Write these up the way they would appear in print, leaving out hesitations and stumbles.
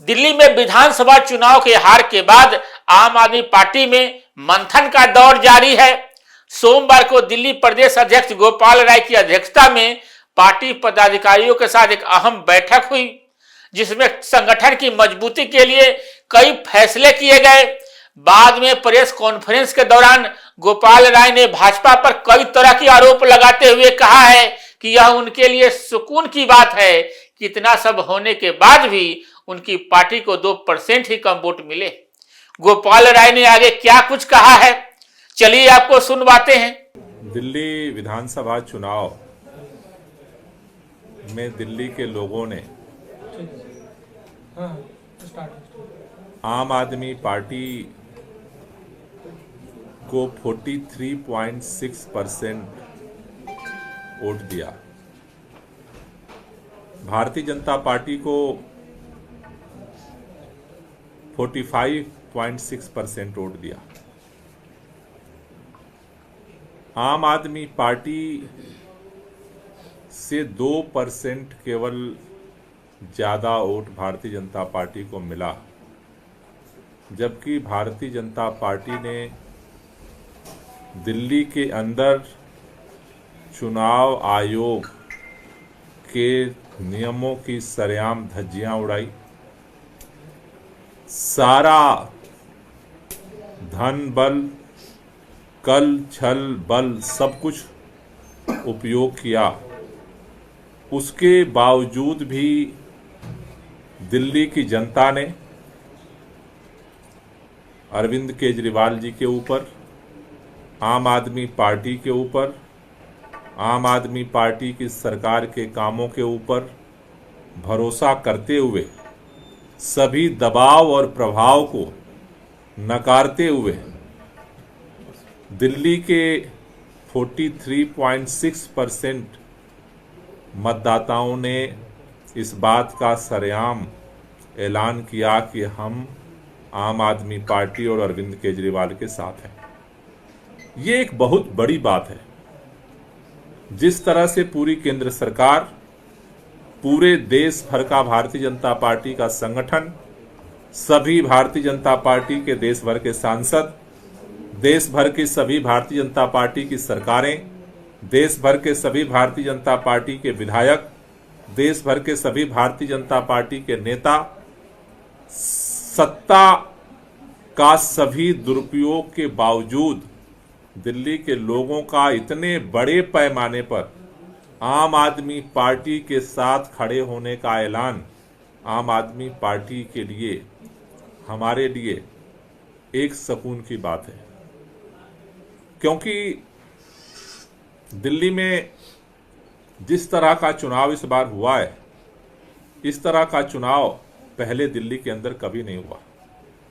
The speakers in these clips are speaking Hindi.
दिल्ली में विधानसभा चुनाव के हार के बाद आम आदमी पार्टी में मंथन का दौर जारी है। सोमवार को दिल्ली प्रदेश अध्यक्ष गोपाल राय की अध्यक्षता में पार्टी पदाधिकारियों के साथ एक अहम बैठक हुई, जिसमें संगठन की मजबूती के लिए कई फैसले किए गए। बाद में प्रेस कॉन्फ्रेंस के दौरान गोपाल राय ने भाजपा पर कई तरह के आरोप लगाते हुए कहा है कि यह उनके लिए सुकून की बात है कि इतना सब होने के बाद भी उनकी पार्टी को 2% ही कम वोट मिले। गोपाल राय ने आगे क्या कुछ कहा है, चलिए आपको सुनवाते हैं। दिल्ली विधानसभा चुनाव में दिल्ली के लोगों ने आम आदमी पार्टी को 43.6% वोट दिया, भारतीय जनता पार्टी को 45.6% वोट दिया। आम आदमी पार्टी से 2% केवल ज्यादा वोट भारतीय जनता पार्टी को मिला, जबकि भारतीय जनता पार्टी ने दिल्ली के अंदर चुनाव आयोग के नियमों की सरेआम धज्जियां उड़ाई, सारा धन बल कल छल बल सब कुछ उपयोग किया। उसके बावजूद भी दिल्ली की जनता ने अरविंद केजरीवाल जी के ऊपर, आम आदमी पार्टी के ऊपर, आम आदमी पार्टी की सरकार के कामों के ऊपर भरोसा करते हुए सभी दबाव और प्रभाव को नकारते हुए दिल्ली के 43.6% मतदाताओं ने इस बात का सरेआम ऐलान किया कि हम आम आदमी पार्टी और अरविंद केजरीवाल के साथ हैं। ये एक बहुत बड़ी बात है। जिस तरह से पूरी केंद्र सरकार, पूरे देश भर का भारतीय जनता पार्टी का संगठन, सभी भारतीय जनता पार्टी के देश भर के सांसद, देश भर की सभी भारतीय जनता पार्टी की सरकारें, देश भर के सभी भारतीय जनता पार्टी के विधायक, देश भर के सभी भारतीय जनता पार्टी के नेता, सत्ता का सभी दुरुपयोग के बावजूद दिल्ली के लोगों का इतने बड़े पैमाने पर आम आदमी पार्टी के साथ खड़े होने का ऐलान आम आदमी पार्टी के लिए, हमारे लिए एक सुकून की बात है। क्योंकि दिल्ली में जिस तरह का चुनाव इस बार हुआ है, इस तरह का चुनाव पहले दिल्ली के अंदर कभी नहीं हुआ।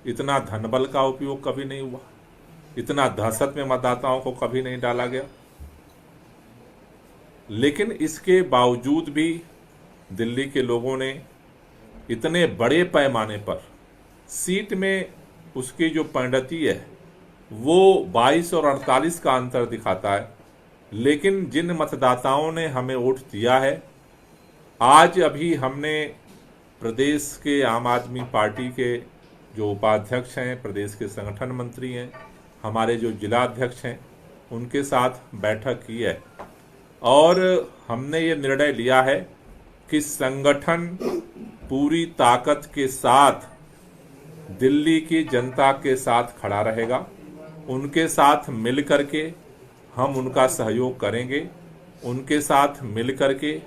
इतना धनबल का उपयोग कभी नहीं हुआ, इतना दहशत में मतदाताओं को कभी नहीं डाला गया। लेकिन इसके बावजूद भी दिल्ली के लोगों ने इतने बड़े पैमाने पर सीट में उसकी जो परिणति है वो 22 और 48 का अंतर दिखाता है। लेकिन जिन मतदाताओं ने हमें वोट दिया है, आज अभी हमने प्रदेश के आम आदमी पार्टी के जो उपाध्यक्ष हैं, प्रदेश के संगठन मंत्री हैं, हमारे जो जिला अध्यक्ष हैं, उनके साथ बैठक की है और हमने ये निर्णय लिया है कि संगठन पूरी ताकत के साथ दिल्ली की जनता के साथ खड़ा रहेगा। उनके साथ मिल करके हम उनका सहयोग करेंगे। उनके साथ मिल करके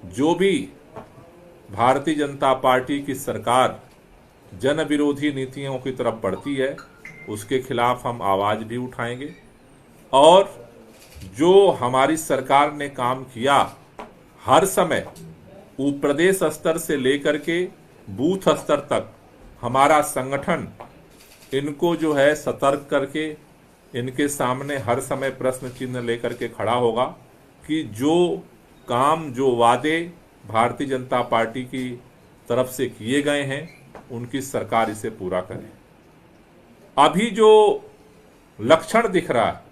जो भी भारतीय जनता पार्टी की सरकार जन विरोधी नीतियों की तरफ बढ़ती है, उसके खिलाफ हम आवाज भी उठाएंगे। और जो हमारी सरकार ने काम किया, हर समय प्रदेश स्तर से लेकर के बूथ स्तर तक हमारा संगठन इनको जो है सतर्क करके इनके सामने हर समय प्रश्न चिन्ह लेकर के खड़ा होगा कि जो काम, जो वादे भारतीय जनता पार्टी की तरफ से किए गए हैं, उनकी सरकार इसे पूरा करे। अभी जो लक्षण दिख रहा है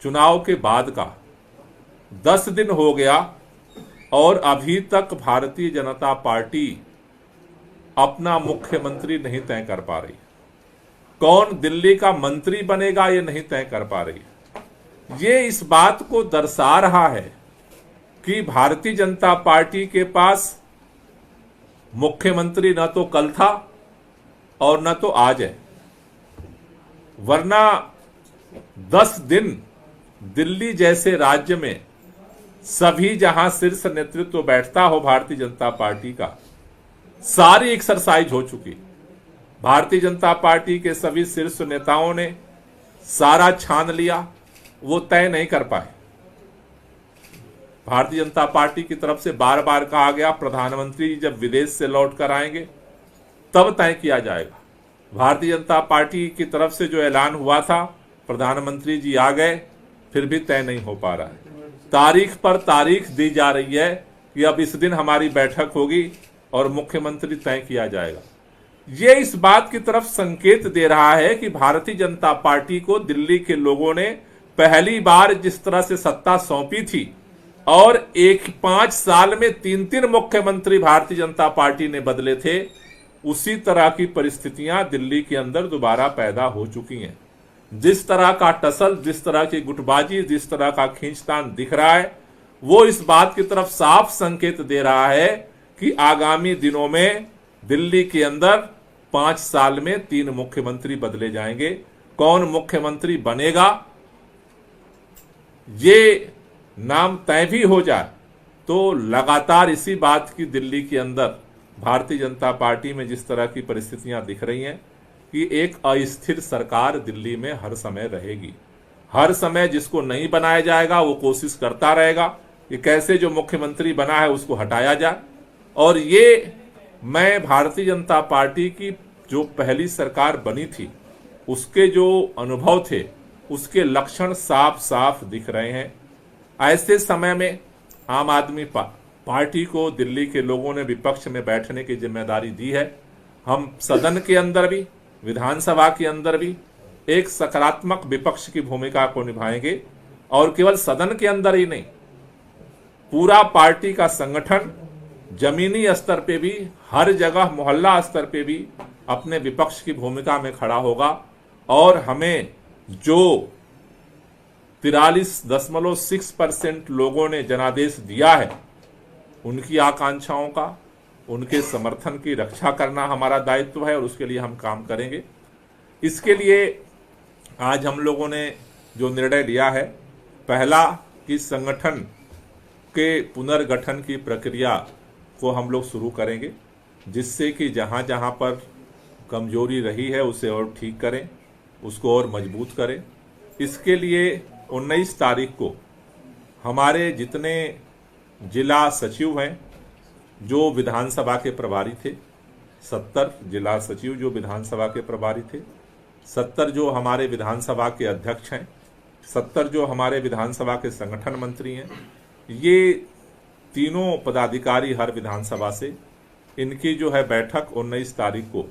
चुनाव के बाद का, 10 दिन हो गया और अभी तक भारतीय जनता पार्टी अपना मुख्यमंत्री नहीं तय कर पा रही, कौन दिल्ली का मंत्री बनेगा ये नहीं तय कर पा रही। ये इस बात को दर्शा रहा है कि भारतीय जनता पार्टी के पास मुख्यमंत्री न तो कल था और न तो आज है, वरना 10 दिन दिल्ली जैसे राज्य में सभी जहां शीर्ष नेतृत्व बैठता हो भारतीय जनता पार्टी का, सारी एक्सरसाइज हो चुकी। भारतीय जनता पार्टी के सभी शीर्ष नेताओं ने सारा छान लिया, वो तय नहीं कर पाए। भारतीय जनता पार्टी की तरफ से बार बार कहा गया प्रधानमंत्री जब विदेश से लौट कर आएंगे तब तय किया जाएगा। भारतीय जनता पार्टी की तरफ से जो ऐलान हुआ था प्रधानमंत्री जी आ गए, फिर भी तय नहीं हो पा रहा है। तारीख पर तारीख दी जा रही है कि अब इस दिन हमारी बैठक होगी और मुख्यमंत्री तय किया जाएगा। ये इस बात की तरफ संकेत दे रहा है कि भारतीय जनता पार्टी को दिल्ली के लोगों ने पहली बार जिस तरह से सत्ता सौंपी थी और 5 साल में 3 मुख्यमंत्री भारतीय जनता पार्टी ने बदले थे, उसी तरह की परिस्थितियां दिल्ली के अंदर दोबारा पैदा हो चुकी हैं। जिस तरह का टसल, जिस तरह की गुटबाजी, जिस तरह का खींचतान दिख रहा है, वो इस बात की तरफ साफ संकेत दे रहा है कि आगामी दिनों में दिल्ली के अंदर 5 साल में 3 मुख्यमंत्री बदले जाएंगे। कौन मुख्यमंत्री बनेगा ये नाम तय भी हो जाए तो लगातार इसी बात की दिल्ली के अंदर भारतीय जनता पार्टी में जिस तरह की परिस्थितियां दिख रही हैं कि एक अस्थिर सरकार दिल्ली में हर समय रहेगी। हर समय जिसको नहीं बनाया जाएगा वो कोशिश करता रहेगा कि कैसे जो मुख्यमंत्री बना है उसको हटाया जाए। और ये मैं भारतीय जनता पार्टी की जो पहली सरकार बनी थी उसके जो अनुभव थे उसके लक्षण साफ साफ दिख रहे हैं। ऐसे समय में आम आदमी पार्टी को दिल्ली के लोगों ने विपक्ष में बैठने की जिम्मेदारी दी है। हम सदन के अंदर भी, विधानसभा के अंदर भी एक सकारात्मक विपक्ष की भूमिका को निभाएंगे और केवल सदन के अंदर ही नहीं, पूरा पार्टी का संगठन जमीनी स्तर पे भी, हर जगह मोहल्ला स्तर पे भी अपने विपक्ष की भूमिका में खड़ा होगा। और हमें जो 43.6% लोगों ने जनादेश दिया है, उनकी आकांक्षाओं का, उनके समर्थन की रक्षा करना हमारा दायित्व है और उसके लिए हम काम करेंगे। इसके लिए आज हम लोगों ने जो निर्णय लिया है, पहला कि संगठन के पुनर्गठन की प्रक्रिया को हम लोग शुरू करेंगे, जिससे कि जहां जहां पर कमजोरी रही है उसे और ठीक करें, उसको और मजबूत करें। इसके लिए 19 तारीख को हमारे जितने जिला सचिव हैं जो विधानसभा के प्रभारी थे, 70 जिला सचिव जो विधानसभा के प्रभारी थे, 70 जो हमारे विधानसभा के अध्यक्ष हैं, 70 जो हमारे विधानसभा के संगठन मंत्री हैं, ये तीनों पदाधिकारी हर विधानसभा से, इनकी जो है बैठक 19 तारीख को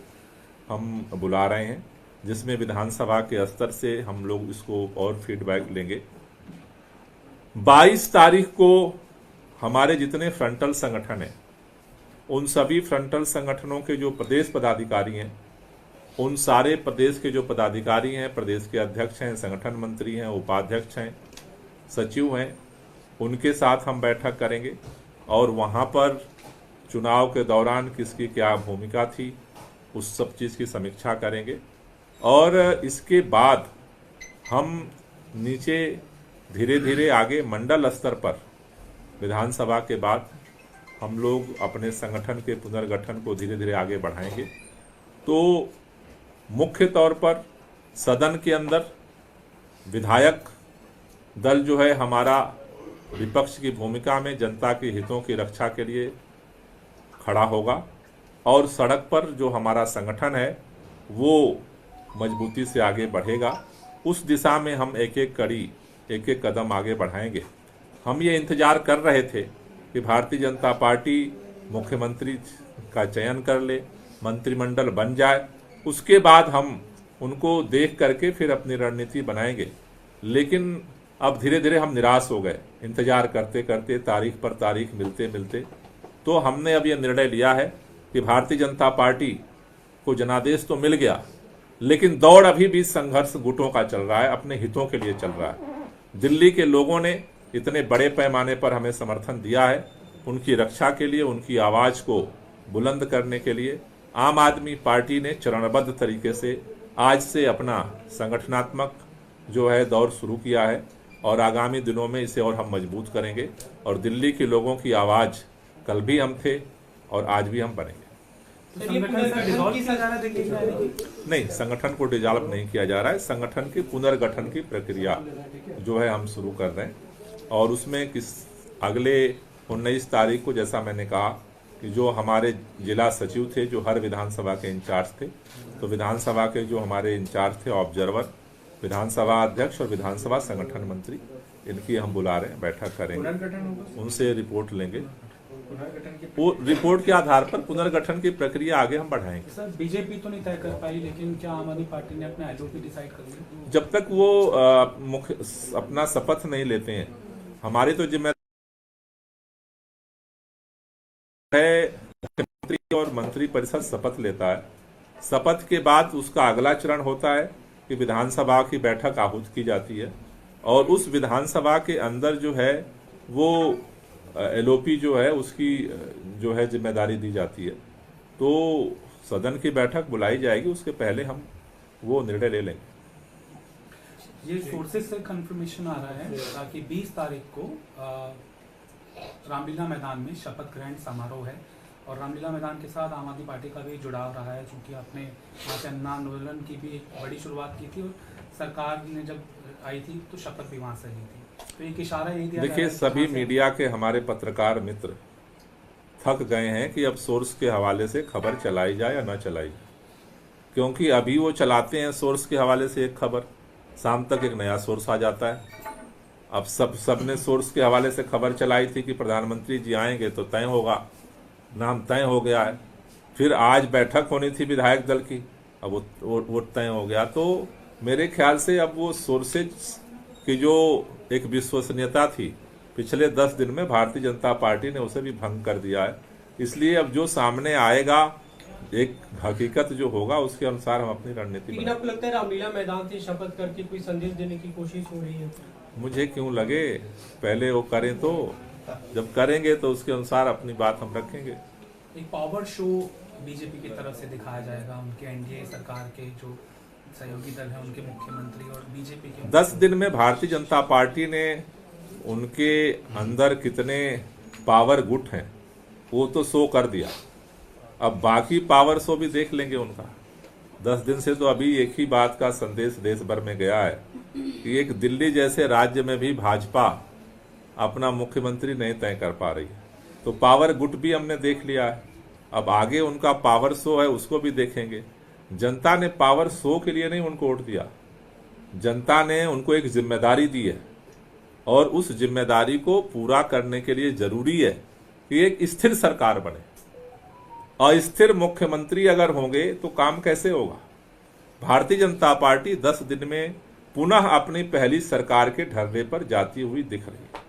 हम बुला रहे हैं, जिसमें विधानसभा के स्तर से हम लोग इसको और फीडबैक लेंगे। 22 तारीख को हमारे जितने फ्रंटल संगठन हैं, उन सभी फ्रंटल संगठनों के जो प्रदेश पदाधिकारी हैं, उन सारे प्रदेश के जो पदाधिकारी हैं, प्रदेश के अध्यक्ष हैं, संगठन मंत्री हैं, उपाध्यक्ष हैं, सचिव हैं, उनके साथ हम बैठक करेंगे और वहां पर चुनाव के दौरान किसकी क्या भूमिका थी उस सब चीज़ की समीक्षा करेंगे। और इसके बाद हम नीचे धीरे धीरे आगे मंडल स्तर पर, विधानसभा के बाद हम लोग अपने संगठन के पुनर्गठन को धीरे धीरे आगे बढ़ाएंगे। तो मुख्य तौर पर सदन के अंदर विधायक दल जो है हमारा विपक्ष की भूमिका में जनता के हितों की रक्षा के लिए खड़ा होगा और सड़क पर जो हमारा संगठन है वो मजबूती से आगे बढ़ेगा। उस दिशा में हम एक एक कड़ी, एक एक कदम आगे बढ़ाएंगे। हम ये इंतजार कर रहे थे कि भारतीय जनता पार्टी मुख्यमंत्री का चयन कर ले, मंत्रिमंडल बन जाए, उसके बाद हम उनको देख करके फिर अपनी रणनीति बनाएंगे। लेकिन अब धीरे धीरे हम निराश हो गए, इंतजार करते करते, तारीख पर तारीख मिलते मिलते। तो हमने अब यह निर्णय लिया है कि कि भारतीय जनता पार्टी को जनादेश तो मिल गया, लेकिन दौड़ अभी भी संघर्ष गुटों का चल रहा है, अपने हितों के लिए चल रहा है। दिल्ली के लोगों ने इतने बड़े पैमाने पर हमें समर्थन दिया है, उनकी रक्षा के लिए, उनकी आवाज को बुलंद करने के लिए आम आदमी पार्टी ने चरणबद्ध तरीके से आज से अपना संगठनात्मक जो है दौर शुरू किया है और आगामी दिनों में इसे और हम मजबूत करेंगे और दिल्ली के लोगों की आवाज कल भी हम थे और आज भी हम बनेंगे। नहीं, संगठन को डिसॉल्व नहीं किया जा रहा है, संगठन के पुनर्गठन की प्रक्रिया जो है हम शुरू कर रहे हैं और उसमें अगले 19 तारीख को, जैसा मैंने कहा कि जो हमारे जिला सचिव थे जो हर विधानसभा के इंचार्ज थे, तो विधानसभा के जो हमारे इंचार्ज थे ऑब्जर्वर, विधानसभा अध्यक्ष और विधानसभा संगठन मंत्री, इनकी हम बुला रहे हैं, बैठक करेंगे, उनसे रिपोर्ट लेंगे। वो रिपोर्ट के आधार पर पुनर्गठन की प्रक्रिया आगे हम बढ़ाएंगे। सर, बीजेपी तो नहीं तय कर पाई, लेकिन क्या आम आदमी पार्टी ने अपने एलओपी डिसाइड कर लिया? जब तक वो अपना शपथ नहीं लेते हैं, हमारी तो जिम्मेदारी है, मुख्यमंत्री और मंत्री परिषद शपथ लेता है, शपथ के बाद उसका अगला चरण होता है कि विधानसभा की बैठक आहूत की जाती है और उस विधानसभा के अंदर जो है वो एलओपी जो है उसकी जो है जिम्मेदारी दी जाती है, तो सदन की बैठक बुलाई जाएगी, उसके पहले हम वो निर्णय ले लेंगे। ये सोर्सेज से कंफर्मेशन आ रहा है ताकि 20 तारीख को रामलीला मैदान में शपथ ग्रहण समारोह है और रामलीला मैदान के साथ आम आदमी पार्टी का भी जुड़ाव रहा है, क्योंकि आपने वहाँ से अन्ना आंदोलन की भी एक बड़ी शुरुआत की थी और सरकार ने जब आई थी तो शपथ भी वहाँ से ली थी, तो एक इशारा यही दिया। देखिए, सभी मीडिया के हमारे पत्रकार मित्र थक गए हैं कि अब सोर्स के हवाले से खबर चलाई जाए या न चलाई जाए, क्योंकि अभी वो चलाते हैं सोर्स के हवाले से एक खबर, शाम तक एक नया सोर्स आ जाता है। अब सबने सोर्स के हवाले से खबर चलाई थी कि प्रधानमंत्री जी आएंगे तो तय होगा, नाम तय हो गया है, फिर आज बैठक होनी थी विधायक दल की, अब वो तय हो गया। तो मेरे ख्याल से अब वो सोर्सेज की जो एक विश्वसनीयता थी पिछले 10 दिन में भारतीय जनता पार्टी ने उसे भी भंग कर दिया है, इसलिए अब जो सामने आएगा एक हकीकत जो होगा उसके अनुसार हम अपनी रणनीति। लेकिन आपको लगता है रामलीला मैदान से शपथ करके कोई संदेश देने की कोशिश हो रही है? मुझे क्यों लगे, पहले वो करें, तो जब करेंगे तो उसके अनुसार अपनी बात हम रखेंगे। एक पावर शो बीजेपी की तरफ से दिखाया जाएगा, उनके एनडीए सरकार के जो सहयोगी दल है उनके मुख्यमंत्री और बीजेपी के। 10 दिन में भारतीय जनता पार्टी ने उनके अंदर कितने पावर गुट हैं वो तो शो कर दिया, अब बाकी पावर शो भी देख लेंगे उनका। 10 दिन से तो अभी एक ही बात का संदेश देश भर में गया है कि एक दिल्ली जैसे राज्य में भी भाजपा अपना मुख्यमंत्री नहीं तय कर पा रही है, तो पावर गुट भी हमने देख लिया है, अब आगे उनका पावर शो है उसको भी देखेंगे। जनता ने पावर शो के लिए नहीं उनको वोट दिया, जनता ने उनको एक जिम्मेदारी दी है और उस जिम्मेदारी को पूरा करने के लिए जरूरी है कि एक स्थिर सरकार बने। अस्थिर मुख्यमंत्री अगर होंगे तो काम कैसे होगा? भारतीय जनता पार्टी 10 दिन में पुनः अपनी पहली सरकार के ढर्रे पर जाती हुई दिख रही है।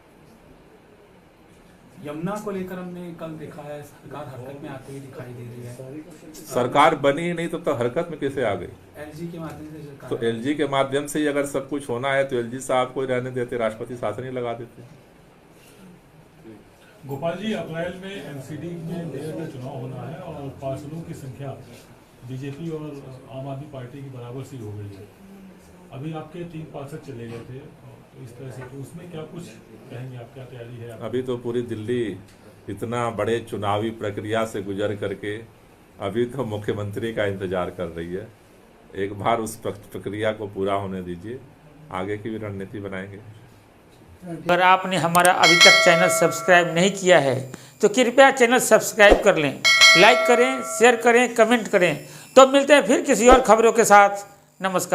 यमुना को लेकर हमने कल देखा है, सरकार हरकत में आती हुई दिखाई दे रही है। सरकार बनी ही नहीं तो हरकत में कैसे आ गई? एलजी के माध्यम से। तो एलजी के माध्यम से ही अगर सब कुछ होना है तो एलजी साहब को रहने देते, राष्ट्रपति शासन ही लगा देते। गोपाल जी, अप्रैल में एमसीडी में मेयर का चुनाव होना है और पार्षदों की संख्या बीजेपी और आम आदमी पार्टी की बराबर सी हो गई है। अभी आपके 3 पार्षद चले गए थे, तो इस तरह से तो उसमें क्या कुछ कहेंगे, आप क्या तैयारी है? अभी तो पूरी दिल्ली इतना बड़े चुनावी प्रक्रिया से गुजर करके अभी तो मुख्यमंत्री का इंतजार कर रही है। एक बार उस प्रक्रिया को पूरा होने दीजिए, आगे की भी रणनीति बनाएंगे। अगर आपने हमारा अभी तक चैनल सब्सक्राइब नहीं किया है तो कृपया चैनल सब्सक्राइब कर लें, लाइक करें, शेयर करें, कमेंट करें। तो मिलते हैं फिर किसी और खबरों के साथ। नमस्कार।